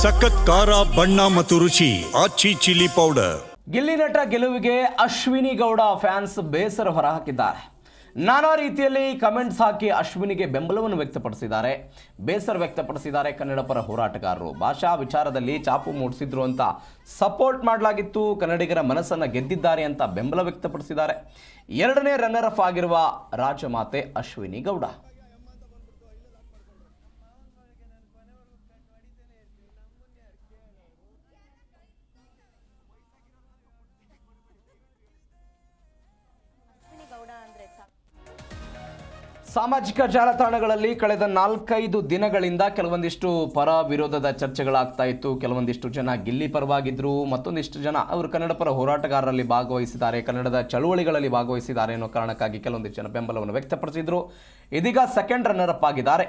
ಸಖತ್ ಖಾರ ಬಣ್ಣ ಮತ್ತು ರುಚಿ ಆಚಿ ಚಿಲ್ಲಿ ಪೌಡರ್. ಗಿಲ್ಲಿ ನಟ ಗೆಲುವಿಗೆ ಅಶ್ವಿನಿ ಗೌಡ ಫ್ಯಾನ್ಸ್ ಬೇಸರ ಹೊರಹಾಕಿದ್ದಾರೆ. ನಾನಾ ರೀತಿಯಲ್ಲಿ ಕಮೆಂಟ್ಸ್ ಹಾಕಿ ಅಶ್ವಿನಿಗೆ ಬೆಂಬಲವನ್ನು ವ್ಯಕ್ತಪಡಿಸಿದ್ದಾರೆ. ಬೇಸರ ವ್ಯಕ್ತಪಡಿಸಿದ್ದಾರೆ ಕನ್ನಡ ಪರ ಹೋರಾಟಗಾರರು. ಭಾಷಾ ವಿಚಾರದಲ್ಲಿ ಚಾಪು ಮೂಡಿಸಿದ್ರು ಅಂತ ಸಪೋರ್ಟ್ ಮಾಡಲಾಗಿತ್ತು, ಕನ್ನಡಿಗರ ಮನಸ್ಸನ್ನು ಗೆದ್ದಿದ್ದಾರೆ ಅಂತ ಬೆಂಬಲ ವ್ಯಕ್ತಪಡಿಸಿದ್ದಾರೆ. ಎರಡನೇ ರನ್ನರ್ ಅಪ್ ಆಗಿರುವ ರಾಜಮಾತೆ ಅಶ್ವಿನಿ ಗೌಡ. ಸಾಮಾಜಿಕ ಜಾಲತಾಣಗಳಲ್ಲಿ ಕಳೆದ 4-5 ದಿನಗಳಿಂದ ಕೆಲವೊಂದಿಷ್ಟು ಪರ ವಿರೋಧದ ಚರ್ಚೆಗಳಾಗ್ತಾ ಇತ್ತು. ಕೆಲವೊಂದಿಷ್ಟು ಜನ ಗಿಲ್ಲಿ ಪರವಾಗಿದ್ರು, ಮತ್ತೊಂದಿಷ್ಟು ಜನ ಅವರು ಕನ್ನಡ ಪರ ಹೋರಾಟಗಾರರಲ್ಲಿ ಭಾಗವಹಿಸಿದ್ದಾರೆ, ಕನ್ನಡದ ಚಳುವಳಿಗಳಲ್ಲಿ ಭಾಗವಹಿಸಿದ್ದಾರೆ ಅನ್ನೋ ಕಾರಣಕ್ಕಾಗಿ ಕೆಲವೊಂದಿಷ್ಟು ಜನ ಬೆಂಬಲವನ್ನು ವ್ಯಕ್ತಪಡಿಸಿದ್ರು. ಇದೀಗ ಸೆಕೆಂಡ್ ರನ್ನರ್ ಅಪ್ ಆಗಿದ್ದಾರೆ.